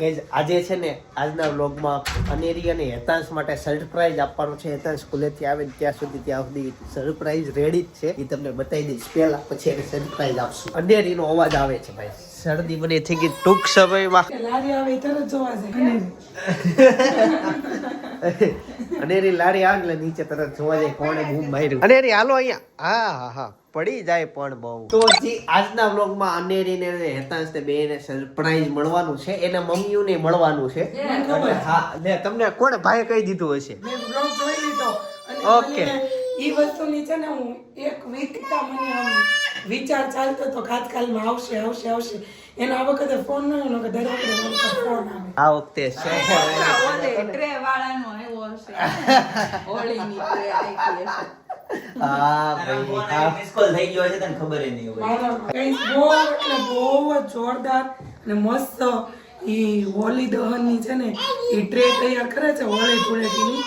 Guys આજે છે ને આજના વ્લોગમાં અનેરી અને હેતાંશ માટે સરપ્રાઈઝ આપવાનું છે. હેતાંશ સ્કૂલેથી આવે ત્યાં સુધી સરપ્રાઈઝ રેડી જ છે. એ તમને બતાવી દઈશ પહેલા, પછી એને સરપ્રાઈઝ આપશું. અનેરીનો અવાજ આવે છે ભાઈ. શરદી મને થઈ ગઈ ટૂંક સમયમાં. લારી આવે તરત જોવા જાય. અનેરી લારી આગળ નીચે તરત જોવા જાય કોણે બૂમ માર્યું. અનેરી હાલો અહીંયા. હા હા પડી જાય પણ બહુ. તો આજના વ્લોગમાં અનેરી ને હેતાંશ ને બેને સરપ્રાઈઝ મળવાનું છે. એના મમ્મીઓને મળવાનું છે. હા ને તમને કોણે ભાઈએ કહી દીધું હશે? મેં બ્લોગ જોઈ લીધો અને ઓકે. ઈ વસ્તુની છે ને હું એક વીક મને આમ વિચાર ચાલતો તો કાલમાં આવશે એના આ વખતે ફોન ન આવ્યો કે દર વખતે ફોન આવે. આ વખતે ટ્રે વાળાનો આવ્યો હશે હોળીની ટ્રે આવી હશે. હા ભાઈ હા. મિસ કોલ થઈ ગયો છે તને ખબર ય નહીં હોય. મારા કઈ બહુ એટલે બહુ જ જોરદાર અને મસ્ત ઈ હોળી દહનની છે ને ઈ ટ્રે તૈયાર કરે છે હોળી ધૂળેટીની.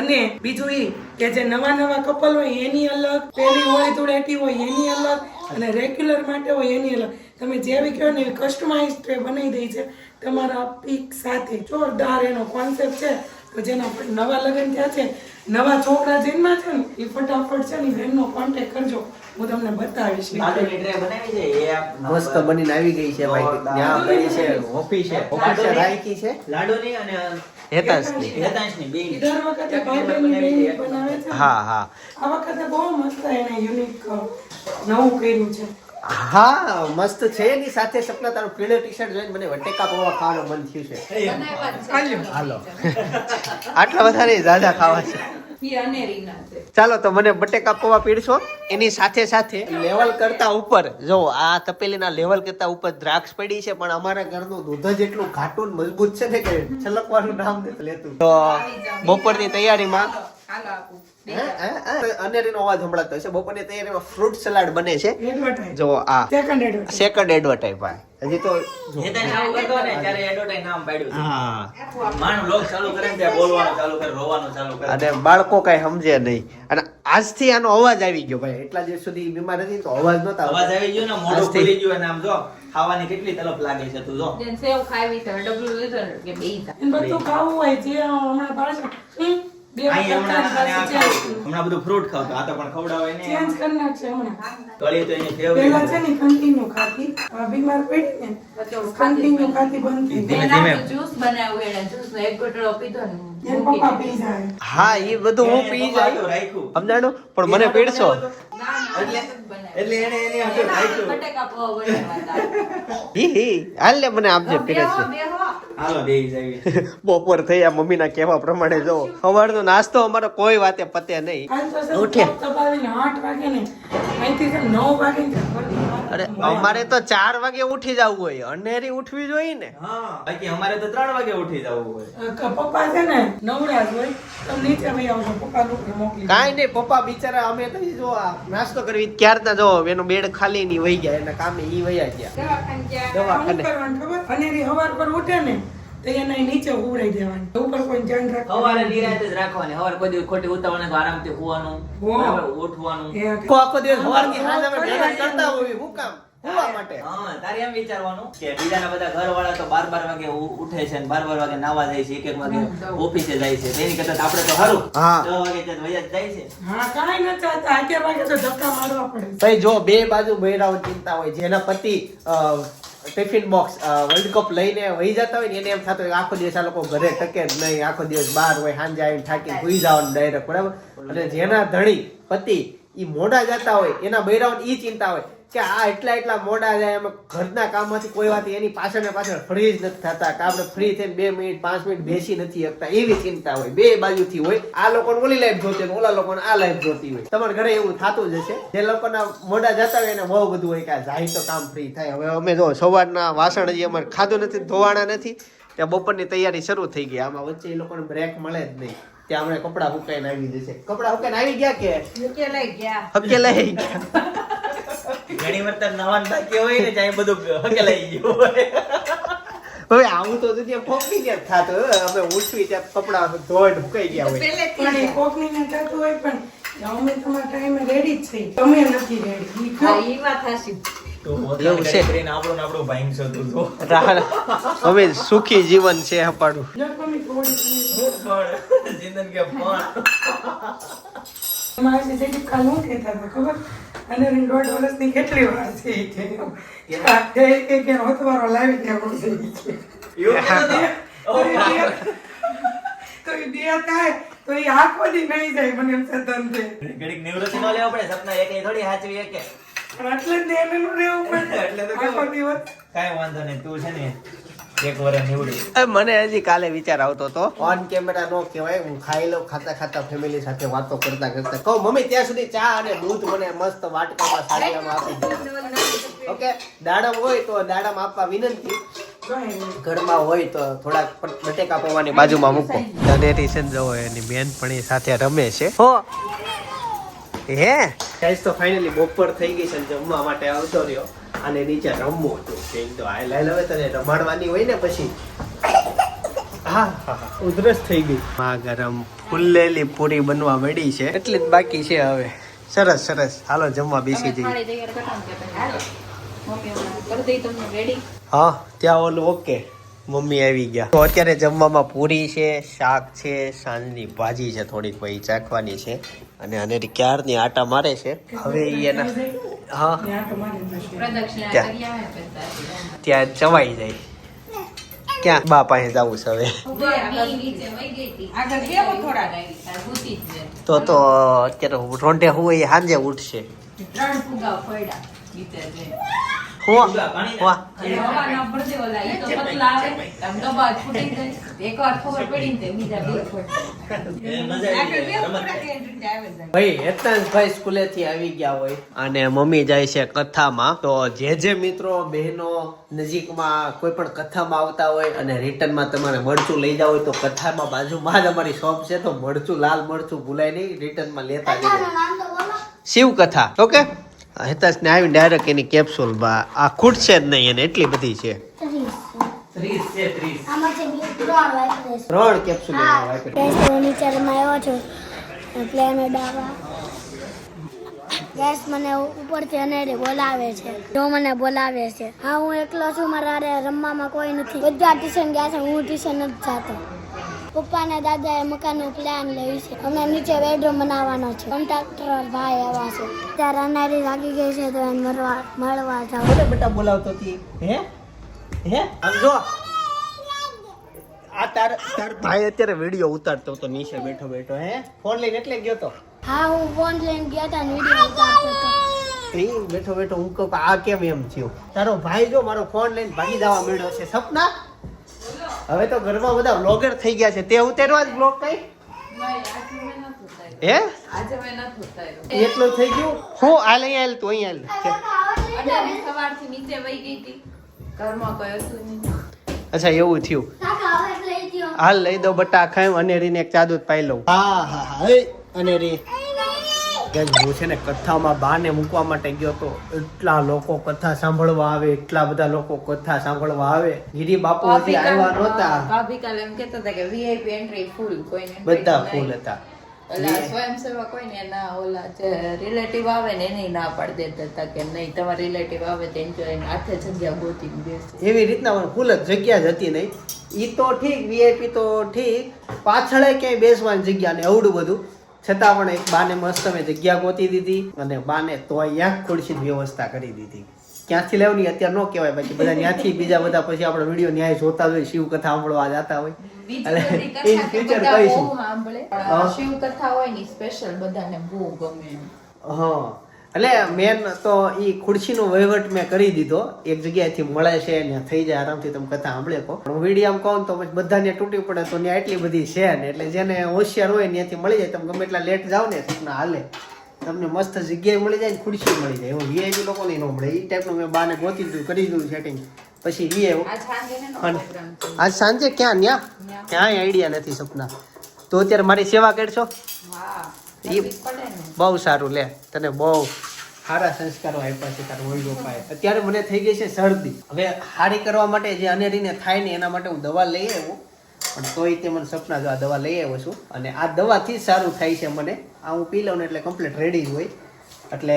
અને બીજું ઈ કે જે નવા કપલ હોય એની અલગ, પહેલી હોળી ધૂળેટી હોય એની અલગ અને રેગ્યુલર માટે હોય એની અલગ. તમે જેવી કહો ને એવી કસ્ટમાઇઝ ટ્રે બનાવી દઈ છે તમારા પીક સાથે. જોરદાર એનો કોન્સેપ્ટ છે. તો જેના નવા લગ્ન થયા છે, નવા છોકરા જન્મા છે ને એ ફટાફટ છે ને બેનનો કોન્ટેક્ટ કરજો, હું તમને બતાવીશ. લાડુની ટ્રે બનાવી છે એ આપ મસ્ત બનીને આવી ગઈ છે ભાઈ. ત્યાં પડી છે ઓફિસ છે રાઈકી છે લાડુની અને હેતાંશની. હેતાંશની બેયની. દર વખતે ભાઈ બહેનની બેન બનાવે છે. હા હા આ વખતે બહુ મસ્ત એને યુનિક નવું કર્યું છે. હા મસ્ત છે. એની સાથે સપના તારું પીળો ટી શર્ટ જોઈને મને વટેકા પૌવા ખાવાનું મન થયું છે. હાલો આટલા વધારે ઝાઝા ખાવા છે. ઈ અનેરીના છે. ચાલો તો મને બટેકા પૌવા પીડશો. એની સાથે સાથે લેવલ કરતા ઉપર જો આ તપેલીના લેવલ કરતા ઉપર દ્રાક્ષ પડી છે, પણ અમારા ઘરનું દૂધ જ એટલું ઘાટું ને મજબૂત છે ને કે છલકવાનું નામ નથી લેતું. તો બપોરની તૈયારીમાં હાલો આપું. અનેરીનો અવાજ સંભળાતો હશે. બપોરની તૈયારીમાં ફ્રૂટ સલાડ બને છે. એડવર્ટાઇઝ જો આ સેકન્ડ એડવર્ટાઇઝ. સેકન્ડ એડવર્ટાઇઝ ભાઈ. હજી તો હેતાંશ આવું કરતો ને ત્યારે એડવર્ટાઇઝ નામ પાડ્યું છે. હા માણસ લોક ચાલુ કરે ને ત્યાં બોલવાનું ચાલુ કરે, રોવાનું ચાલુ કરે. અને બાળકો કઈ સમજે નહીં. અને આજથી આનો અવાજ આવી ગયો ભાઈ. એટલા દિવસ સુધી બીમાર હતી તો અવાજ નતો અવાજ આવી ગયો ને, મોઢું ખુલી ગયું અને આમ જો ખાવાની કેટલી તલપ લાગે છે તું જો. જેને સેવ ખાવી છે ડબલું લીધું ને કે બેય તા. એને બધું ખાવું હોય જે હમણાં ભાષા બે અહીં વખત હમણાં હમણાં બધું ફ્રૂટ ખાવતો, આ તો પણ ખવડાવાય ને. ચેન્જ કરી નાખશે હમણાં. કળી તો એની પેલા ફેવરેટ છે ને કન્ટિન્યુ ખાતી, હવે બીમાર પડી ને કન્ટિન્યુ ખાતી બંધ થઈ ગઈ. ધીમે ધીમે. જ્યુસ બનાવ્યું એને જ્યુસ નો એક ગોટલો પીધો ને એન પપ્પા પી જાય. હા એ બધું હું પી જાય રાખ્યું. સમજાણું, પણ મને પીડશો. એટલે એને એની હાથે રાખ્યું. બટેકા પૌવા બનાવ્યા હી હાલ ને મને આપજે પીડે છે. હાલો બેહી જાવી. બપોર થઈ આ મમ્મીના કહેવા પ્રમાણે જો સવારનો નાસ્તો અમારો કોઈ વાતે પતે નહીં. આજ તો છે ઉઠે. તપાવીને 8 વાગે ને અહીંથી છે 9 વાગે ને અરે અમારે તો 4 વાગે ઉઠી જવું હોય. અનેરી ઉઠવી જોઈએ ને. હા બાકી અમારે તો 3 વાગે ઉઠી જવું હોય. પપ્પા છે ને નવરા જ હોય તો નીચે ભાઈ આવજો, પપ્પા લોકો મોકલી કાંઈ નહીં પપ્પા બિચારા અમે તો ઈ જો આ નાસ્તો કરવી ક્યારના જો એનો બેડ ખાલી ની વહી ગયા એના કામે ઈ વયા ગયા દવાખાને ગયા. શું દવાખાને. કરવાનું ખબર? અનેરી હવાર પર ઉઠે ને તો એને નીચે ઉભરાઈ દેવાની, ઉપર કોઈ ધ્યાન સવારે રાખવાનું. નિરાંતે જ રાખવાની. સવારે કોઈ દિવસ ખોટી ઉતાવળ તો આરામથી સુવાનું, બરાબર, ઉઠવાનું. આખો દિવસ સવારથી સાંજ અમે મહેનત કરતા હોઈએ. શું કામ? સુવા માટે. હા, તારે એમ વિચારવાનું કે બીજાના બધા ઘરવાળા તો 12 વાગે ઉઠે છે ને 12 વાગે નાવા જાય છે, 1 વાગે ઓફિસે જાય છે. તેની કરતા તો આપણે તો સારું હા. 10 વાગે ત્યાં વયા જ જાય છે. હા કાંઈ ન ચાહતા, 11 વાગે તો ધક્કા મારવા પડે. ભાઈ જો બે બાજુ બૈરાઓ ચિંતા હોય. જેના પતિ ટિફિન બોક્સ વર્લ્ડ કપ લઈને વહી જતા હોય ને એને એમ થતું હોય આખો દિવસ આ લોકો ઘરે ટકે જ નહીં, આખો દિવસ બહાર હોય, સાંજે આવીને થાકીને સુઈ જવાનું ડાયરેક્ટ, બરાબર. અને જેના ધણી પતિ ઈ મોડા જતા હોય એના બૈરાઓને ઈ ચિંતા હોય કે આ એટલા મોડા જાય, અમે ઘરના કામમાંથી કોઈ વાત એની પાછળ ને પાછળ ફ્રી જ નથી થતા, કે આપણે ફ્રી થઈને 2 મિનિટ 5 મિનિટ બેસી નથી શકતા, એવી ચિંતા હોય. બે બાજુથી હોય. આ લોકોને ઓલી લાઈફ જોતી હોય, ઓલા લોકોને આ લાઈફ જોતી હોય. તમારા ઘરે એવું થતું જ હશે. જે લોકોના મોડા જતા હોય એને બહુ બધું હોય કે આ જાય તો કામ ફ્રી થાય. હવે અમે જો સવારના વાસણ હજી અમારે ખાધું નથી, ધોવાના નથી, ત્યાં બપોરની તૈયારી શરૂ થઈ ગઈ. આમાં વચ્ચે એ લોકોને બ્રેક મળે જ નહીં. ત્યાં હમણાં કપડાં હુકાઈને આવી જશે. કપડાં હુકાઈને આવી ગયા કે મૂકે લઈ ગયા. હકેલાઈ ગયા. ઘણી વાર તો નવાન બાકી હોય ને ત્યાં બધું હકેલાઈ ગયું હોય. હવે આવું તો ત્યાં ફોકની ત્યાં થાતું. અમે ઉઠવી ત્યાં કપડા ધોઈને હુકાઈ ગયા હોય. પહેલેથી પણ એ કોકની ને થતું હોય પણ અમે તમારા ટાઈમે રેડી જ છીએ, તમે નથી રેડી. હા, ઈ વાત હાચી. તું એવું છે. કરીને આપણું ભાંગશો તું તો. હવે સુખી જીવન છે અપાડું. જો મમ્મી થોડી પણ જિંદન કે પણ મારા જીજાજી કાલ હું કહેતા હતા ખબર અને 1.5 વર્ષની કેટલી વાર છે ઈ કે હોતવારો લાવી દેવો છે ઈ કે. એવું કીધું તું? તો ઈ બે થાય તો ઈ આખો દી નહીં જાય મને એમ સતન છે ઘડીક નિવૃત્તિ ન લેવો પડે સપના એક થોડી સાચવી એક એટલે જ એને નું રહેવું પડે એટલે તો આખો કેવું? દિવસ કાંઈ વાંધો નહીં તું છે ને એક વર્ષ નીવડી. મને હજી કાલે વિચાર આવતો હતો ઓન કેમેરા નો કહેવાય હું ખાઈ લઉં ખાતા ખાતા ફેમિલી સાથે વાતો કરતા કરતા કહું મમ્મી ત્યાં સુધી ચા અને દૂધ મને મસ્ત વાટકામાં સાડિયામાં આપી દો. ઓકે દાડમ હોય તો દાડમ આપવા વિનંતી. ઘરમાં હોય તો થોડાક બટેકા પૌવાની બાજુમાં મૂકો. ધનેરી છે ને જો એની બેનપણી સાથે રમે છે. હો હે ગાઈસ તો ફાઇનલી બપોર થઈ ગઈ છે ને જમવા માટે આવતો રહ્યો અને નીચે રમવું હતું કે તો આ લાઈ હવે તને રમાડવાની હોય ને પછી હા હા ઉધરસ થઈ ગઈ. માં ગરમ ફૂલેલી પૂરી બનવા મળી છે એટલી જ બાકી છે હવે. સરસ સરસ હાલો જમવા બેસી જઈએ. થાળી તૈયાર કરતા ને કે હાલો મમ્મી હમણાં કરી દઈ તમને રેડી. હા ત્યાં ઓલું ઓકે મમ્મી આવી ગયા. તો અત્યારે જમવામાં પૂરી છે શાક છે સાંજની ભાજી છે થોડીક ભાઈ ચાખવાની છે અને અનેરી ક્યારની આટા મારે છે હવે ઈ એના હા પ્રદક્ષિણા ત્યાં. કરી આવે કરતા ત્યાં ચવાઈ જાય. ક્યાં બા પાસે જવું છે હવે નીચે વહી ગઈ હતી આગળ કેવો થોડા આવી ભૂતી જ છે તો અત્યારે રોંઢે હોય એ સાંજે ઉઠશે. 3 ફુગા પડ્યા નીચે છે વાહ હવાના પડદે ઓલા ઈ તો પતલા આવે આમ ડબ્બા ફૂટી જાય એકવાર ખબર પડી ને તે બીજા બે ફૂટે એ મજા આવી ગઈ રમત. ભાઈ હેતનભાઈ સ્કૂલેથી આવી ગયા હોય અને મમ્મી જાય છે કથામાં. તો જે મિત્રો બહેનો નજીકમાં કોઈ પણ કથામાં આવતા હોય અને રિટર્નમાં તમારે મરચું લઈ જાવ હોય તો કથામાં બાજુમાં જ અમારી શોપ છે તો મરચું લાલ મરચું ભૂલાય નહીં રીટર્નમાં લેતા જજો. શિવ કથા ઓકે હેતાશ ને આવીને ડાયરેક્ટ એની કેપ્સ્યુલ આ ખૂટશે જ નહીં એને એટલી બધી છે. 30 છે 30. આમાં છે 3 વાઇટનેસ 3 કેપ્સ્યુલ ગેસ તો નીચેમાં આવ્યો છું પ્લેન ડાવા ગેસ મને ઉપરથી અનેરી બોલાવે છે જો મને બોલાવે છે હા હું એકલો છું મારા હારે રમવામાં કોઈ નથી બધા ટ્યુશન ગયા છે હું ટ્યુશન નથી જતો પપ્પા ને દાદા એ મકાનનું પ્લાન લઈ છે અમે નીચે બેડરૂમ બનાવવાનો છે કોન્ટ્રાક્ટર ભાઈ આવ્યા છે ત્યાં અનારી લાગી ગઈ છે તો એને મળવા જાવ કોને બેટા બોલાવતો હતી હે આમ જો આ તાર ભાઈ અત્યારે વિડિયો ઉતારતો તો નીચે બેઠો બેઠો હે ફોન લઈને એટલે ગયો તો હા હું ફોન લઈને ગયા હતા ને વિડીયો ઉતારતો હતો એ બેઠો બેઠો હું કહું કે આ કેમ એમ થયું તારો ભાઈ જો મારો ફોન લઈને ભાગી જવા મળ્યો છે સપના હવે તો ઘરમાં બધા વ્લોગર થઈ ગયા છે તે ઉતારવા જ બ્લોગ કઈ હે આજે મેં નથી ઉતાર્યો એટલું થઈ ગયું હું આ લઈ આવેલ તું અહીં આવેલ અને સવારથી નીચે વહી ગઈ હતી ઘરમાં કોઈ હતું નહીં અચ્છા એવું થયું કાકા હવે લઈ ગયો હાલ લઈ દો બટા ખાઈ અને રીને એક ચા દૂધ પાઈ લઉં હા હા હા અને રી હું છે ને કથામાં બાને મૂકવા માટે ગયો તો એટલા લોકો કથા સાંભળવા આવે એટલા બધા લોકો કથા સાંભળવા આવે ગિરી બાપુ હજી આવ્યા નહોતા ભાભી કાલે એમ કહેતા હતા કે વીઆઈપી એન્ટ્રી ફૂલ કોઈને બધા ફૂલ હતા ઓલા સ્વયંસેવક હોય ને એના ઓલા જે રિલેટિવ આવે ને એને ના પાડી દેતા હતા કે નહીં તમારા રિલેટિવ આવે તો એન્જોય હાથે જગ્યા ગોતી બેસે એવી રીતના ફૂલ જ જગ્યા જ હતી નહીં ઈ તો ઠીક વીઆઈપી તો ઠીક પાછળ ક્યાંય બેસવાની જગ્યા ને અવડું બધું છતાં પણ એક બાને મસ્ત મેં જગ્યા ગોતી દીધી અને બાને તો અહીંયા ખુરશી વ્યવસ્થા કરી દીધી ક્યાંથી લેવાની અત્યારે ન કહેવાય બાકી બધા ત્યાંથી બીજા બધા પછી આપણે વિડીયો ન્યાય જોતા હોય શિવ કથા સાંભળવા જતા હોય બીજી બધી કથા કે બધા બહુ સાંભળે શિવ કથા હોય ને સ્પેશિયલ બધાને બહુ ગમે હા એટલે મેન તો ઈ ખુરશીનો વહીવટ મેં કરી દીધો એક જગ્યાએથી મળે છે ને થઈ જાય આરામથી તમે કથા સાંભળે કહો પણ વિડીયો કહું તો પછી બધાને તૂટી પડે તો ત્યાં એટલી બધી છે ને એટલે જેને હોશિયાર હોય ત્યાંથી મળી જાય તમે ગમે એટલા લેટ જાવ ને સપના હાલે તમને મસ્ત જગ્યાએ મળી જાય ને ખુરશી મળી જાય એવું વીઆઈપી લોકોને ન મળે એ ટાઈપનું મેં બાને ગોતી દીધું કરી દીધું સેટિંગ પછી વીએ આજ સાંજે ક્યાં ન્યા ક્યાંય આઈડિયા નથી સપના તો અત્યારે મારી સેવા કરશો બહુ સારું લે તને બહુ સારા સંસ્કારો આપ્યા છે તારા મમ્મી પપ્પાએ અત્યારે મને થઈ ગઈ છે શરદી હવે હારી કરવા માટે જે અનેરીને થાય ને એના માટે હું દવા લઈ આવ્યો પણ તોય તે મને સપના જો આ દવા લઈ આવ્યો છું અને આ દવાથી જ સારું થાય છે મને આ હું પી લઉં ને એટલે કમ્પ્લીટ રેડી જ હોય એટલે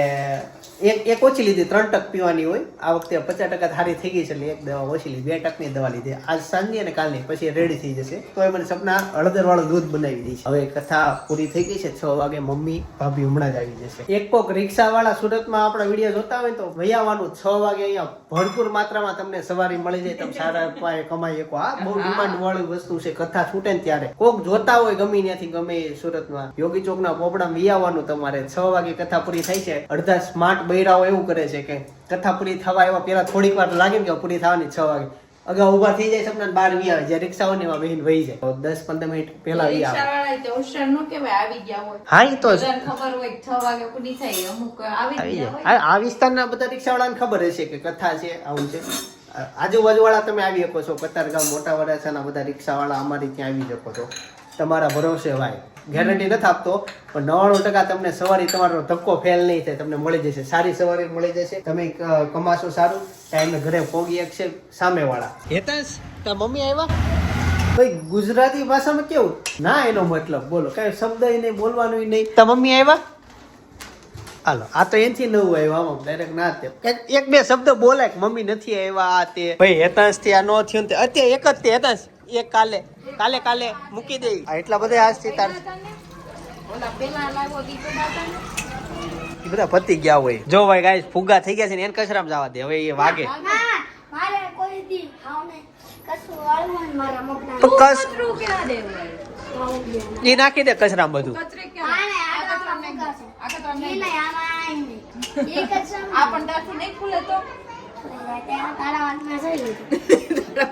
એક ઓછી લીધી 3 ટક પીવાની હોય. આ વખતે 50% સારી થઈ ગઈ છે એટલે એક દવા ઓછી લીધી, 2 ટકની દવા લીધી. આજ સાંજની અને કાલની પછી રેડી થઈ જશે. તો એ મને સપના હળદરવાળું દૂધ બનાવી દઈ છે. હવે કથા પૂરી થઈ ગઈ છે. 6 વાગે મમ્મી ભાભી હમણાં જ આવી જશે. એક કોક રિક્ષાવાળા સુરતમાં આપણા વિડીયો જોતા હોય તો વહી આવવાનું. 6 વાગે અહીંયા ભરપૂર માત્રામાં તમને સવારી મળી જાય. તમે સારા પાયે કમાઈ શકો. આ બહુ ડિમાન્ડ વાળી વસ્તુ છે. કથા છૂટે ને ત્યારે કોક જોતા હોય ગમે ત્યાંથી ગમે સુરતમાં યોગી ચોકના પોપડા વી આવવાનું તમારે. 6 વાગે કથા પૂરી થાય છે. અડધા સ્માર્ટ બૈરાઓ એવું કરે છે કે કથા પૂરી થવા એવા પેલા થોડીક વાર લાગે ને કે પૂરી થવાની 6 વાગે અગાઉ ઉભા થઈ જાય સપના બહાર વી આવે. જ્યાં રિક્ષાઓની એમાં બેહીને વહી જાય 10-15 મિનિટ પહેલા વી આવે. રિક્ષાવાળા તો હોશિયાર ન કહેવાય, આવી ગયા હોય. હા એ તો બધાને ખબર હોય કે 6 વાગે પૂરી થાય, અમુક આવી આવી ગયા જાય. હોય. આ વિસ્તારના બધા રિક્ષાવાળાને ખબર હશે કે કથા છે આવું છે. આજુબાજુવાળા તમે આવી શકો છો. કતારગામ મોટા વરાછાના બધા રિક્ષાવાળા અમારી ત્યાં આવી શકો છો. તમારા ભરોસે ભાઈ ગેરંટી નથી આપતો પણ 99% તમને સવારી તમારો ધક્કો ફેલ નહીં થાય. તમને મળી જશે, સારી સવારી મળી જશે. તમે કમાશો સારું, ટાઈમે ઘરે પહોંચી શકશે સામેવાળા. હેતાંશ તાર મમ્મી આવ્યા? ભાઈ ગુજરાતી ભાષામાં કેવું ના એનો મતલબ બોલો, કઈ શબ્દ નહીં બોલવાનું નહીં. તાર મમ્મી આવ્યા? હાલો આ તો એનથી નવું આવ્યું. આમાં ડાયરેક્ટ ના તે એક બે શબ્દ બોલાય કે મમ્મી નથી આવ્યા આ તે. ભાઈ હેતાંશ થી આ નો થયું ને અત્યારે એક જ તે હેતાંશ એક કાલે મૂકી દે. એટલા બધા આજથી તાર ઓલા પેલા લાવ્યો દીકરો દાદાને. એ બધા પતી ગયા હોય. જો ભાઈ ગાઈસ ફુગ્ગા થઈ ગયા છે ને એને કચરામાં જવા દે. હવે એ વાગે મારે કોઈ દી ખાવને કશું વાળવું ને મારા મગના તો કસ કચરું ક્યાં દેવાય? એ નાખી દે કચરામાં બધું. કચરે ક્યાં? આને આ કચરા મગા છે. આ કચરા એ નહીં. નહીં આમાં નહીં એ કચરા આ પણ ત્યાંથી નહીં ખુલે તો તારા વાતમાં જોઈ લીધું.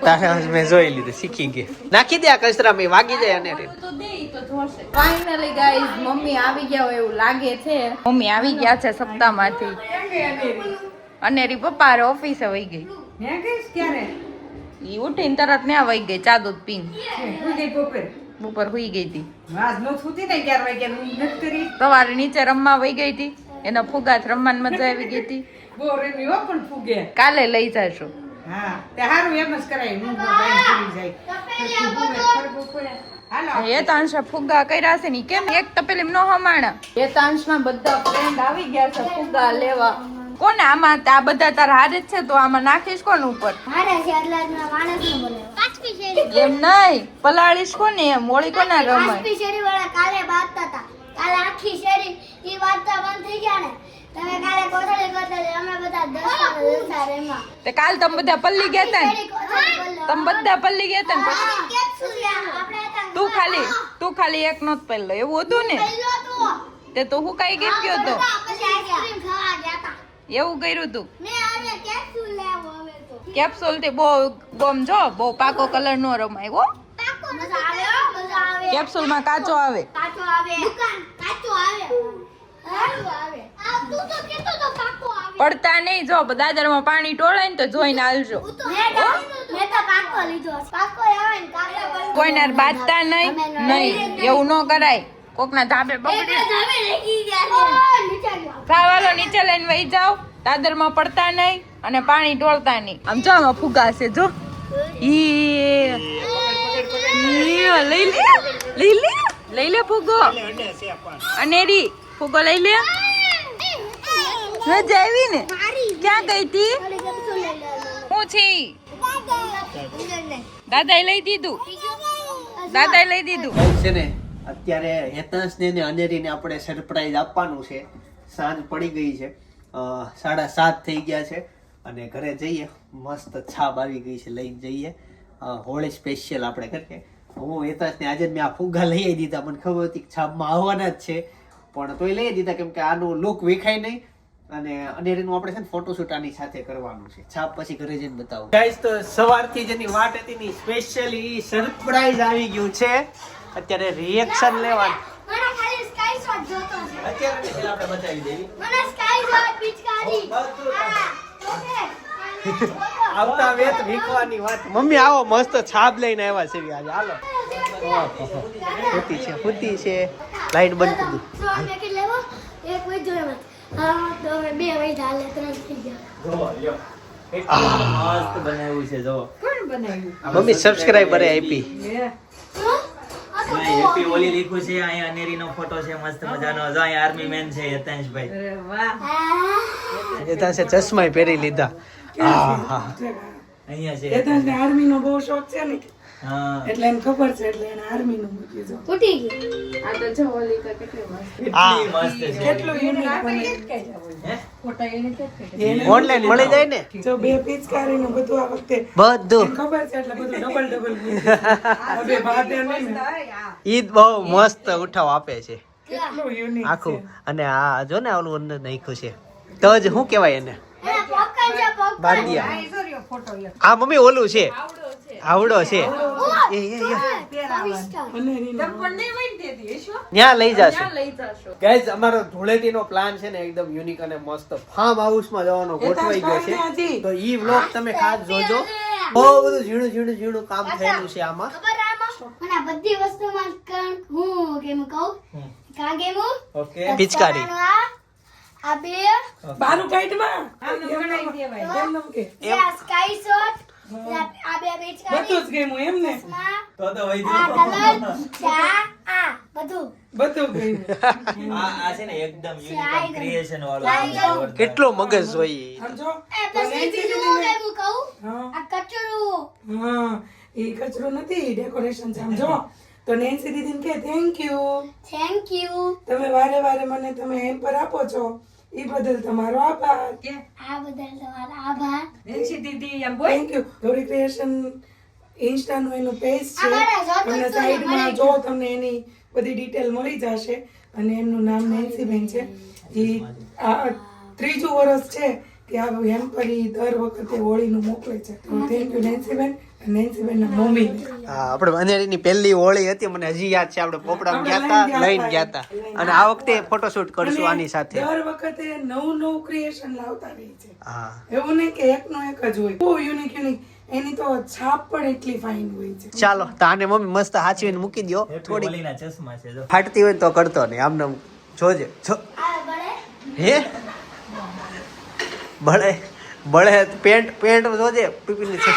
તારા મેં જોઈ લીધું, શીખી ગયા. નાખી દે આ કચરામાં, એ વાગી જાય અને તો દે ઈ તો જોશે. ફાઇનલી ગાઈઝ મમ્મી આવી ગયા હોય એવું લાગે છે. મમ્મી આવી ગયા છે સપ્તાહમાંથી. અનેરી પપ્પા હારે ઓફિસે વહી ગઈ. હે કઈશ ક્યારે ઈ ઉઠીને તરત ન્યા વહી ગઈ ચા દૂધ પીને. હું ગઈ બપોર બપોર હુઈ ગઈ હતી. આજ નો છૂટી ને 11 વાગ્યા નું નથી કરી સવારે નીચે રમવા વહી ગઈ હતી. એના ફુગાત રમવાની મજા આવી ગઈ હતી. બહુ રેમી હો પણ ફૂગે. કાલે લઈ જાશું. હા તે હારું એમ જ કરાય હું બાઈ કરી જાય. હાલો એ તાંશા ફુગ્ગા કર્યા છે ને ઈ કેમ એક તપેલી નો હમાણા. એ તાંશના બધા ફ્રેન્ડ આવી ગયા છે ફુગ્ગા લેવા. કોને આમાં આ બધા તારા હારે જ છે તો આમાં નાખીશ કોણ ઉપર? મારે છે એટલે જ મેં માણસને બોલાવ્યો. પાંચમી શેરી એમ નહીં પલાળીશ કોને એમ હોળી કોના રમાય? પાંચમી શેરી વાળા કાલે બાંધતા હતા. કાલે આખી શેરી ઈ બાંધતા બંધ થઈ ગયા ને તમે કાલે કોથળી કોથળી અમે બધા 10 રેમાં તે કાલ તમે બધા પલ્લી ગયા તા ને? તમે બધા પલ્લી ગયા તા ને પછી તું ખાલી એક નો જ પહેલો એવું હતું ને? તે તો હું કઈ કેમ ગયો તો એવું કર્યું તું? કેપ્સ્યુલ થી બહુ બોમ જો બહુ પાકો કલર નો રમાય હો. કેપ્સ્યુલ માં કાચો આવે. પડતા નહીં જો દાદર માં પાણી ટોળાય ને તો જોઈને હાલજો. કોઈને બાંધતા નહીં નહીં એવું ન કરાય. કોકના ધાબે બગડે ચાલો નીચે લઈને વહી જાઓ. દાદર માં પડતા નહીં અને પાણી ટોળતા નહીં. આમ જો આમાં ફુગા છે જો. લઈ લે ફુગો. અનેરી ફુગો લઈ લે. મજા આવી ને? ક્યાં ગઈ તી? હું છે દાદાએ લઈ દીધું. દાદાએ લઈ દીધું છે ને. અત્યારે હેતાંશને ને અનેરીને આપણે સરપ્રાઈઝ આપવાનું છે. સાંજ પડી ગઈ છે, 7:30 થઈ ગયા છે અને ઘરે જઈએ. મસ્ત છાપ આવી ગઈ છે, લઈને જઈએ. હોળી સ્પેશિયલ આપણે કરીએ. હું હેતાંશને આજે મેં આ ફુગ્ગા લઈ આવી દીધા. મને ખબર હતી કે છાપમાં આવવાના જ છે પણ તોય લઈ દીધા કેમ કે આનું લુક વેખાય નહીં અને અનેરીનું આપણે છે ને ફોટોશૂટ આની સાથે કરવાનું છે. છાપ પછી ઘરે જઈને બતાવું. ગાઈસ તો સવારથી જેની વાટ હતી ની સ્પેશિયલી સરપ્રાઈઝ આવી ગયું છે. અત્યારે રિએક્શન લેવાનું. મને ખાલી સ્કાય શોટ જોતો છે. અત્યારે પેલા આપણે બતાવી દેવી. મને સ્કાય શોટ પિચકારી. હા ઓકે. આવતા વેત વીખવાની વાત. મમ્મી આવો મસ્ત છાપ લઈને આવ્યા છે આજે. હાલો ફૂટી છે લાઈટ બંધ કરી દી. તો અમે કે લેવો એક વઈ જોયો. હા તો હવે બે વઈ ધાલે 3 થઈ ગયા. જો લ્યો મસ્ત બનાવ્યું છે જો. કોણ બનાવ્યું? મમ્મી સબસ્ક્રાઇબર આપી. લે શું? આ તો હેપી હોલી લખ્યું છે. અહીંયા અનેરીનો ફોટો છે મસ્ત મજાનો. જો અહીંયા આર્મી મેન છે યતાંશભાઈ. અરે વાહ એ તાસે ચશ્માય પહેરી લીધા. હા હા અહીંયા છે યતાંશને આર્મીનો બહુ શોખ છે ને હા. એટલે એને ખબર છે એટલે એને આર્મીનું મૂક્યું છે. તૂટી ગઈ આ તો જો ઓલી તો કેટલી મસ્ત કેટલી મસ્ત છે. કેટલું યુનિક બને. હે? ફોટા એને કે ઓનલાઈન મળી જાય ને જો બે પિચકારીનું બધું આ વખતે બધું. એને ખબર છે એટલે બધું ડબલ બે ભાતે નહીં ને ઈદ બહુ મસ્ત ઉઠાવ આપે છે કેટલું યુનિક આખું. અને આ જો ને ઓલું અંદર નાખ્યું છે તજ શું કહેવાય એને એના પોપકોર્ન છે પોપકોર્ન બાંડિયા. આ મમ્મી ઓલું છે આવડો છે એ ત્યાં લઈ જશે. લઈ જશો ગાઈઝ અમારો ધૂળેટીનો પ્લાન છે ને એકદમ યુનિક અને મસ્ત ફાર્મ હાઉસમાં જવાનો ગોઠવાઈ ગયો છે. તો ઈ વ્લોગ તમે ખાસ જોજો. બહુ બધું ઝીણું ઝીણું કામ થયેલું છે આમાં. ખબર આમાં મને આ બધી વસ્તુમાં હું કેમ કહું કા ગેમ ઓકે પિચકારી. આ બે બારું કાઢમાં એમ કે આ સ્કાય શોટ આ બે પિચકારી બધું જ ગેમ એમ ને તો વહી આ કલર આ બધું બધું ગેમ આ છે ને એકદમ યુનિક ક્રિએશન વાળું. કેટલો મગજ હોય. સમજો એ પછી બીજું કેમ કહું હા આ કચરું હા એ કચરો નથી ડેકોરેશન છે સમજો તો નેન્સી દીદીને કે થેન્ક યુ થેન્ક યુ તમે વારે વારે મને તમે હેમ્પર આપો છો એ બદલ તમારો આભાર આ બદલ તમારો આભાર થેન્ક યુ ગૌરી ક્રિએશન ઇન્સ્ટાનું એનું પેજ છે અમારા જોતું તમને જ તો સાઈડમાં અમારે જો તમને એની બધી ડિટેલ મળી જશે અને એમનું નામ નેન્સીબેન છે એ આ ત્રીજું વર્ષ છે કે આ હેમ્પર ઈ દર વખતે હોળીનું મોકલે છે તો થેન્ક યુ નેન્સીબેન અને નેન્સીબેનના મમ્મી હા આપણે અંધેરીની પહેલી હોળી હતી મને હજી યાદ છે. આપણે પોપડામાં ગયા હતા લઈને ગયા હતા અને આ વખતે ફોટોશૂટ કરશું આની સાથે. દર વખતે નવું ક્રિએશન લાવતા રહી છે હા એવું નહીં કે એકનો એક જ હોય બહુ યુનિક એની તો છાપ પણ એટલી ફાઇન હોય છે ચાલો તો આને મમ્મી મસ્ત હાચવીને મૂકી દો. હેપી થોડી હોલીના ચશ્મા છે જો. ફાટતી હોય તો કરતો નહીં આમને જોજે જો. આ બળે હે બળે બળે પેન્ટ જોજે પીપીની છે.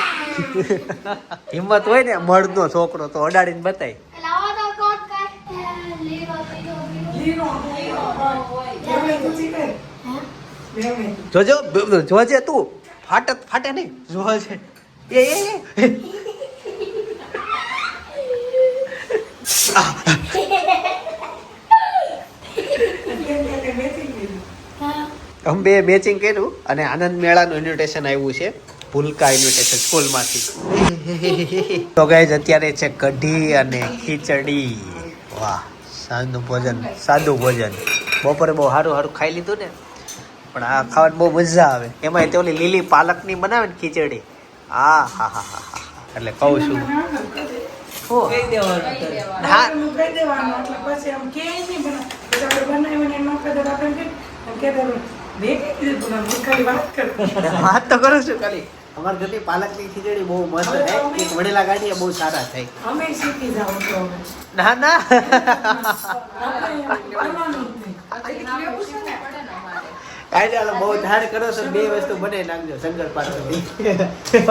હિંમત હોય ને મળનો છોકરો તો અડાડીને બતાય. લાવો તો કોટ કાય લીરો લીરો જોજો જોજે તું ફાટે નહીં જોજે. એ અમે બે મેચિંગ કર્યું અને આનંદ મેળાનું ઇન્વિટેશન આવ્યું છે ભૂલકા ઇન્વિટેશન સ્કૂલમાંથી. તો ગાઈઝ અત્યારે છે કઢી અને ખીચડી. વાહ સાદું ભોજન બપોરે બહુ સારું ખાઈ લીધું ને પણ આ ખાવાની બહુ મજા આવે. એમાં તે ઓલી લીલી પાલકની બનાવે ને ખીચડી હા હા હા હા હા એટલે કહું છું કહી દેવાનું. હા કહી દેવાનું એટલે પછી આમ કે નહીં બનાવીને એમાં કદાચ આપણે કે મેં કીધું ના મૂર્ખાની વાત કર વાત તો કરું છું ખાલી. અમારા ઘરની પાલકની ખીચડી બહુ મસ્ત થાય. એક વડેલા ગાંઠિયા બહુ સારા થાય. અમે શીખી જાવ તો હવે. ના ના આપણે કરવાનું જ નહીં. કાંઈ ચાલો બહુ ધાડ કરો છો. બે વસ્તુ બનાવી નાખજો શંકર પાર્વતી.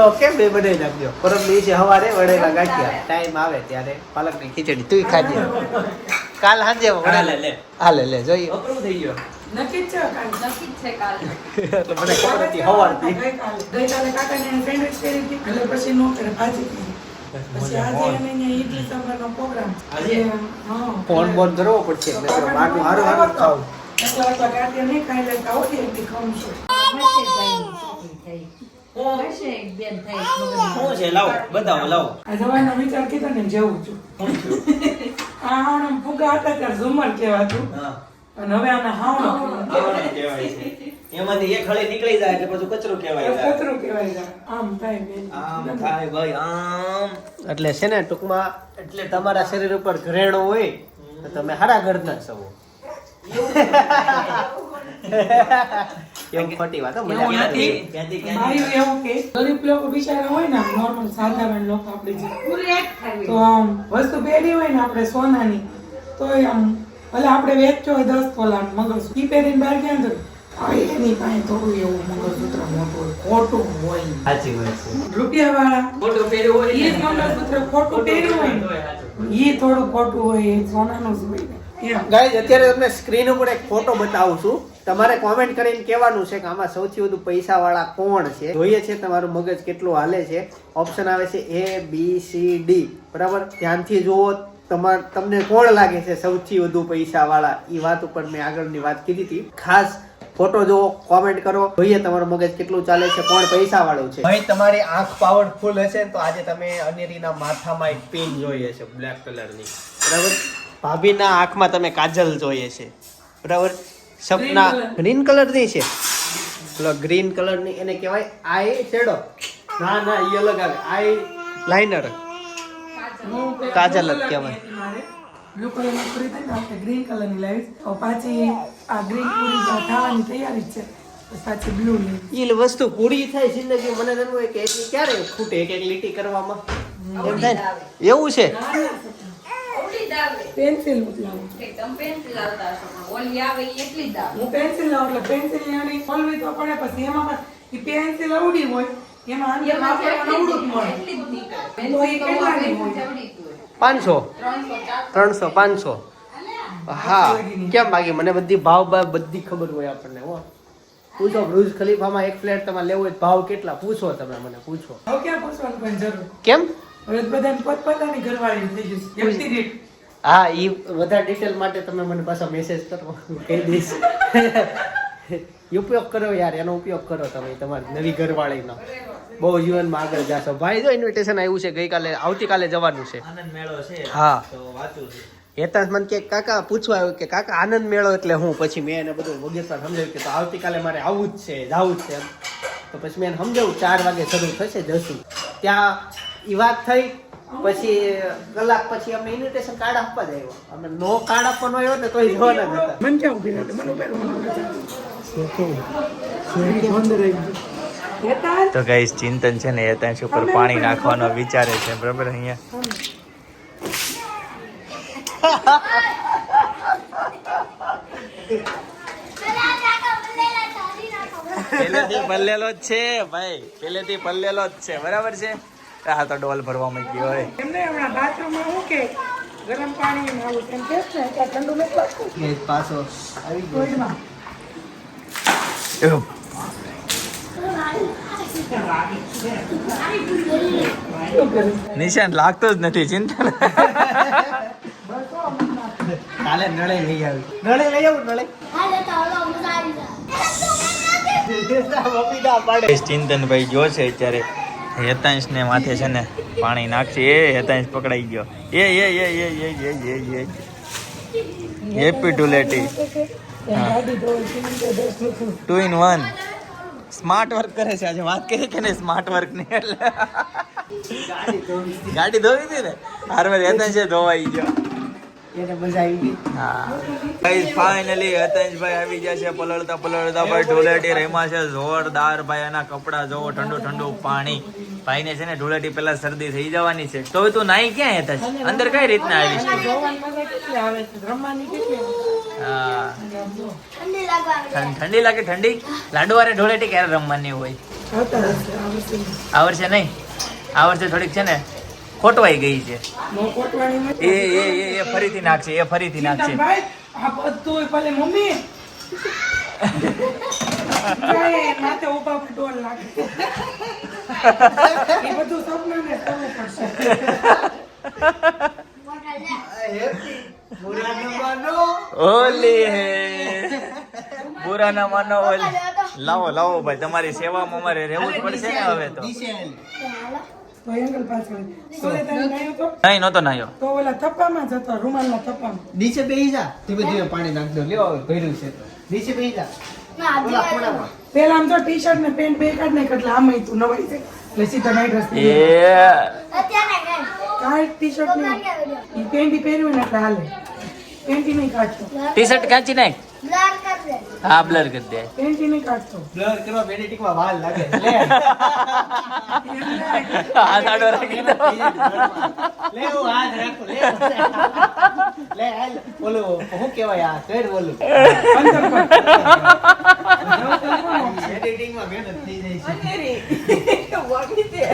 ઓકે બે બનાવી નાખજો. પરમ દિવસે સવારે વડેલા ગાંઠિયા ટાઈમ આવે ત્યારે પાલકની ખીચડી તું ખાજે. કાલ સાંજે હાલે લે જોઈએ. અપરૂવ થઈ ગયો. નક્કી જ છે કાંઈ. નક્કી જ છે કાલે એટલે મને ખબર હતી સવારથી. ગઈકાલે કાકાને સેન્ડવિચ કરી હતી એટલે પછી નો કરે ભાજી કરી. પછી આજે એને અહીંયા ઈડલી સાંભારનો પ્રોગ્રામ. આજે? હા. ફોન બોન કરવો પડશે. મેં કીધું બારનું હારું હારું જ ખાવું. એટલા ગાંઠિયા નહીં ખાઈ લેતા હોતી એટલી ખાવું છું. શું છે લાવો બતાવો લાવો. આ જવાનો વિચાર કીધો ને જવું છું. આ હાવણા ફુગા હતા ત્યારે ઝુમર કહેવાતું હા અને હવે આને હાવણો આવવાનું કહેવાય છે. એમાંથી એક હળી નીકળી જાય એટલે પછી કચરો કહેવાય જાય. કચરું કહેવાય છે. આમ થાય બેન. આમ થાય ભાઈ આમ. એટલે છે ને ટૂંકમાં એટલે તમારા શરીર ઉપર ઘરેણો હોય તો તમે સારા ઘરના છો. એવું ખોટી વાત હો, મજાક ક્યાંથી નથી. ક્યાંથી મારું એવું કે ગરીબ લોકો બિચારા હોય ને નોર્મલ સાધારણ લોકો આપણે જે તો આમ વસ્તુ પહેરી હોય ને આપણે સોનાની તો આમ ભલે આપણે વેચજો હોય 10 તોલાનું મગજ ઈ પહેરીને બહાર ક્યાં જવું એની પાસે થોડું એવું મંગળસૂત્ર મોટું હોય, ખોટું હોય. સાચી વાત છે. રૂપિયાવાળા ખોટું પહેર્યું હોય એ જ મંગળસૂત્ર ખોટું પહેર્યું હોય ને, એ થોડું ખોટું હોય, એ સોનાનું જ હોય ને. એમ. ગાઈઝ અત્યારે તમને સ્ક્રીન ઉપર એક ફોટો બતાવું છું. તમારે કોમેન્ટ કરીને કહેવાનું છે કે આમાં સૌથી વધુ પૈસા વાળા કોણ છે. જોઈએ છે તમારું મગજ કેટલું હાલે છે. ઓપ્શન આવે છે A B C D. બરાબર, ધ્યાનથી જુઓ. તમને કોણ લાગે છે સૌથી વધુ પૈસા વાળા? એ વાત ઉપર મેં આગળની વાત કીધી હતી. ખાસ ફોટો જુઓ, કોમેન્ટ કરો, જોઈએ તમારું મગજ કેટલું ચાલે છે, કોણ પૈસા વાળું છે. ભાઈ તમારી આંખ પાવરફુલ હશે તો આજે તમે અનેરીના માથામાં એક પિન જોઈએ છે બ્લેક કલરની. બરાબર, ભાભીના આંખમાં તમે કાજલ જોઈએ છે. બરાબર, સપના ગ્રીન કલર ની છે. પેલો ગ્રીન કલર ની એને કહેવાય આઈ શેડો. ના ના, એ અલગ આવે. આઈ લાઇનર, કાજલ જ કહેવાય. બ્લુ કલરની પૂરી થઈ ને આપણે ગ્રીન કલરની લાવીશ. હવે પાછી આ ગ્રીન પૂરી થવાની તૈયારી જ છે. પછી પાછી બ્લુ લઈ. એ વસ્તુ પૂરી થાય જિંદગી. મને એમ હોય કે એ ક્યારે ખૂટે એક એક લીટી કરવામાં એમ થાય ને? એવું છે. પેન્સિલ લાવું. હું પેન્સિલ લાવું એટલે પેન્સિલ ની ખોલવી તો પડે. પછી એમાં ઈ પેન્સિલ અવડી હોય એમાં અંદર વાપરવાનું અવડું જ મળે. તો એ કેટલાની હોય? 500 300 500. હા, કેમ બાકી મને બધી ભાવ બધી ખબર હોય આપણને. હો, પૂછો બુર્જ ખલીફામાં એક ફ્લેટ તમારે લેવો હોય તો ભાવ કેટલા પૂછો, તમે મને પૂછો. હવે ક્યાં પૂછવાનું પણ જરૂર? કેમ? હવે બધાને પોતપોતાની ઘરવાળી થઈ જશે. વ્યક્તિ દીઠ. હા, એ વધારે ડિટેલ માટે તમે મને પાછા મેસેજ કરો, કહી દઈશ. ઉપયોગ કરો યાર, એનો ઉપયોગ કરો તમે તમારી નવી ઘરવાળીનો. બહુ જીવનમાં આગળ જાશો. ભાઈ જો ઇન્વિટેશન આવ્યું છે ગઈકાલે, આવતીકાલે જવાનું છે. આનંદ મેળો છે. હા. તો વાંચું છું. હેતાંશ મને કે કાકા પૂછવા આવ્યું કે કાકા આનંદ મેળો એટલે હું? પછી મેં એને બધું વગેરે સમજાવ્યું કે તો આવતીકાલે મારે આવવું જ છે, જવું જ છે એમ. તો પછી મેં એને સમજાવ્યું 4 વાગે શરૂ થશે, જશું. ત્યાં એ વાત થઈ. પછી કલાક પછી અમે ઇન્વિટેશન કાર્ડ આપવા જ આવ્યો. અમે નો કાર્ડ આપવાનો આવ્યો ને તોય જવાના જ હતા. મન ક્યાં ઉભી રહે? મને ઉભેરવાનું. તો ગાઈસ ચિંતન છે ને હેતાંશ ઉપર પાણી નાખવાનો વિચારે છે. બરાબર, અહીંયા પહેલેથી પલ્લેલો જ છે ભાઈ, પહેલેથી પલ્લેલો જ છે. બરાબર છે. આ તો ડોલ ભરવા માંગી હોય. એમને હમણાં બાથરૂમમાં હું કે ગરમ પાણી ને આવું તેમ કે છે કે ઠંડુ નથી લાગતું. પાછો આવી ગયો. કોઈમાં. નિશાન લાગતો જ નથી. ચિંતન કાલે નળે લઈ આવી. નળે લઈ આવું, નળે. ચિંતનભાઈ જો છે અત્યારે હેતાંશ ને માથે છે ને પાણી નાખશે. એ હેતાંશ પકડાઈ ગયો. એ happy Dhuleti. 2 in 1 smart work કરે છે. આજે વાત કરી કે નહીં સ્માર્ટ વર્ક ની? એટલે ગાડી ધોવી હતી ને હારવાર હેતાંશે ધોવાઈ ગયો. એને મજા આવી ગઈ. હા ગાઈસ, ફાઇનલી હેતાંશભાઈ આવી ગયા છે. પલળતા પલળતા ભાઈ ધૂળેટી રમ્યા છે જોરદાર. ભાઈ એના કપડા જોવો, ઠંડુ ઠંડુ પાણી. ભાઈને છે ને ધૂળેટી પેલા શરદી થઈ જવાની છે. તો તું નાઈ ક્યાં હેતાંશ? અંદર કઈ રીતના આવીશ તું? જોવાની મજા કેટલી આવે છે, રમવાની કેટલી આવે છે. હા, ઠંડી લાગે. ઠંડી લાડુવારે ધૂળેટી ક્યારે રમવાની હોય? આવતા હશે, આવશે. આ વર્ષે નહીં, આ વર્ષે થોડીક છે ને ખોટવાઈ ગઈ છે. નો કોટવાણી નથી. એ ફરીથી નાખશે. એ ફરીથી નાખશે. ભાઈ આ બધું ભલે મમ્મી કાંઈ માથે ઊભા ડોલ લાગે. એ બધું સપનાને કરવું પડશે. ઓલી હે બુરા ના માનો ઓલી. લાવો લાવો ભાઈ, તમારી સેવામાં અમારે રહેવું જ પડશે ને હવે તો. તો એંગલ પાછળ સોલે તને નાયો તો નહીં, નહોતો નાયો. તો ઓલા થપ્પામાં જતો, રૂમાલના થપ્પામાં. નીચે બેસી જા, ધીમે ધીમે પાણી નાખ દો. લ્યો હવે ભર્યું છે તો નીચે બેસી જા. ઓલા ખૂણામાં. પેલા આમ તો ટી શર્ટ ને પેન્ટ બે કાઢ નાખ એટલે આમાં તું નવાઈ જાય. એટલે સીધા નાઈટ ડ્રેસ એ કાઢ ટી શર્ટ ને ઈ પેન્ટ પહેર્યું ને એટલે હાલે. પેન્ટ નહીં કાઢતો, ટી શર્ટ કાચી નાખ. હા, બ્લર કરી દે. પેન્ટ નહીં કાઢતો. બ્લર કરવા બેનેટિકમાં વાલ લાગે. લે આ સાડો રાખી દો. લે હું હાથ રાખું. લે હાલ ઓલું શું કહેવાય આ કર ઓલું. એડિટિંગમાં મહેનત થઈ જાય છે. વગી દે.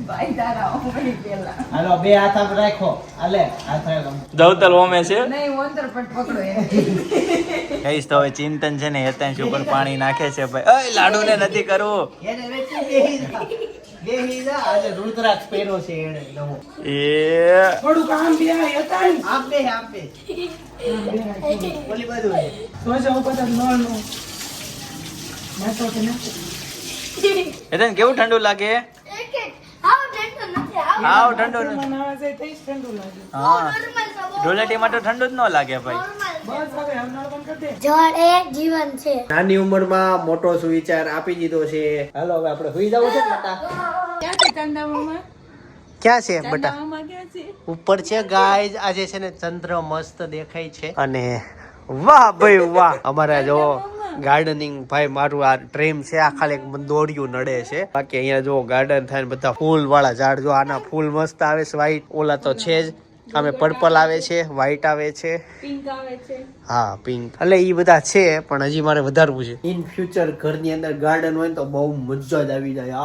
ભાઈ તારા ઓમણી પેલા. હાલો બે હાથ આમ રાખો. હાલે હાથ રાખો. દવતલ ઓમે છે નહીં ઓંતર પણ પકડો એને. કઈશ તો હવે ચિંતન છે ને હેતાંશ ઉપર પાણી નાખે છે ભાઈ. ઓય લાડુ ને નથી કરવું. એને વેચી બેહી જા. બેહી જા. આજે રુદ્રાક્ષ પહેર્યો છે એને નવો. એ થોડુંક આમ બે હતા ને. આપ બે આપ બે. ઓલી બાજુ હે. સોજા ઉપર તો નળ નો નાખો કે નાખો. હેતાંશ કેવું ઠંડુ લાગે? હાવ ઠંડુ નથી. મને આવે છે તે જ ઠંડુ લાગે. હા ધૂળેટીમાં તો ઠંડુ જ ન લાગે ભાઈ. બસ હવે આ નળ બંધ કરી દે. જળ એ જીવન છે. નાની ઉંમરમાં મોટો સુવિચાર આપી દીધો છે. હાલો હવે આપણે સુઈ જવું છે ને બટા? ક્યાં છે ચાંદા મામા? ક્યાં છે ચાંદા બટા? મામા ક્યાં છે? ઉપર છે ગાઈઝ. આજે છે ને ચંદ્ર મસ્ત દેખાય છે અને વાહ ભાઈ વાહ. અમારા જો ગાર્ડનિંગ ભાઈ મારું આ ડ્રીમ છે. આ ખાલી એક દોડિયું નડે છે. બાકી અહીંયા જો ગાર્ડન થાય ને બધા ફૂલ વાળા ઝાડ જો આના ફૂલ મસ્ત આવે છે વ્હાઈટ. ઓલા તો છે જ. આમે પર્પલ આવે છે, વ્હાઈટ આવે છે, પિંક આવે છે. હા પિંક. એટલે ઈ બધા છે પણ હજી મારે વધારવું છે. ઇન ફ્યુચર ઘરની અંદર ગાર્ડન હોય ને તો બહુ મજા જ આવી જાય.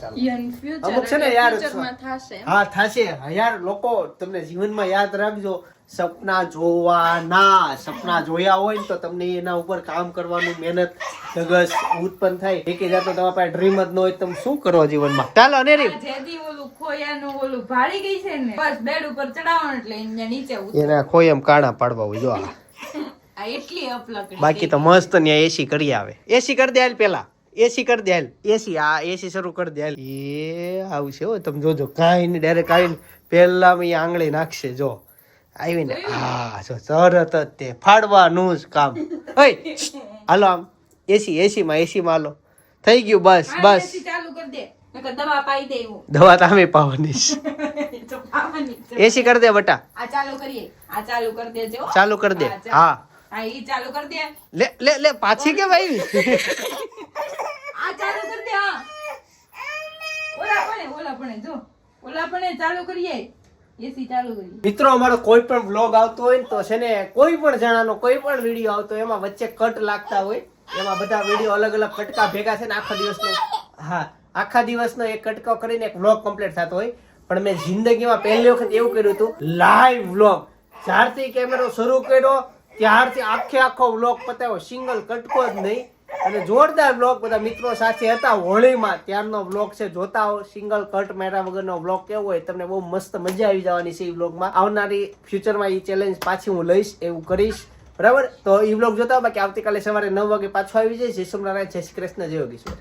ચાલો યન ફ્યુચર અમુક છે ને યાર ફ્યુચરમાં થશે. હા થશે. યાર લોકો તમને જીવનમાં યાદ રાખજો, સપના જોવાના. સપના જોયા હોય ને તો તમને એના ઉપર કામ કરવાનું મહેનત ધગસ ઉત્પન્ન થાય. એકે જાતો તમારા પાસે ડ્રીમ જ ન હોય તમે શું કરો જીવનમાં? ચાલો અનેરી જેથી ઓલું ખોયાનું ઓલું ભાળી ગઈ છે ને બસ બેડ ઉપર ચડાવવાનું એટલે અહીંયા નીચે ઉતરે. એના કોઈ એમ કાણા પાડવા હોય જો આ. આ એટલી અપલકડી. બાકી તો મસ્ત ત્યાં એસી કરી આવે. એસી કરી દે હાલ પેલા. એસી કરી દે હાલ. એસી આ એસી શરૂ કરી દે હાલ. એ આવશે હો તમે જોજો. કાંઈ નહીં ડાયરેક્ટ આવીને પેલા આંગળી નાખશે જો આવીને. હા જો તરત જ તે ફાડવાનું જ કામ. ઓય હાલો આમ એસી માં હાલો. થઈ ગયું બસ બસ. એસી ચાલુ કરી દે નકર દવા પાઈ દે એવું. દવા તો અમે પાવાની તો પાવાની જ છે. એસી કરી દે બટા. આ ચાલુ કરીએ. આ ચાલુ કરી દેજે હો. ચાલુ કરી દે. હા હા ઈ ચાલુ કરી દે. લે લે લે પાછી કે ભાઈ. આ ચાલુ કરી દે. હા ઓલા પણ જો ઓલા પણ ચાલુ કરીએ. એસી ચાલુ કરીએ. મિત્રો અમારો કોઈ પણ વ્લોગ આવતો હોય ને તો છે ને કોઈ પણ જણાનો કોઈ પણ વિડીયો આવતો હોય એમાં વચ્ચે કટ લાગતા હોય. એમાં બધા વિડીયો અલગ અલગ કટકા ભેગા છે ને આખા દિવસનો આખા દિવસનો એક કટકો કરીને એક વ્લોગ કમ્પ્લીટ થતો હોય. પણ મેં જિંદગીમાં પહેલી વખત એવું કર્યું હતું લાઈવ વ્લોગ. જ્યારથી કેમેરો શરૂ કર્યો ત્યારથી આખો વ્લોગ પતાવ્યો. સિંગલ કટકો જ નહીં અને જોરદાર વ્લોગ. બધા મિત્રો સાથે હતા હોળીમાં ત્યારનો વ્લોગ છે. જોતા હો સિંગલ કટ માર્યા વગરનો વ્લોગ કેવો હોય તમને બહુ મસ્ત મજા આવી જવાની છે. એ વ્લોગમાં આવનારી ફ્યુચરમાં એ ચેલેન્જ પાછી હું લઈશ એવું કરીશ. બરાબર તો એ વ્લોગ જોતા હો. બાકી આવતીકાલે સવારે 9 વાગે પાછો આવી જાય. જય સોમનારાયણ, જય શ્રી કૃષ્ણ, જય યોગેશ્વર.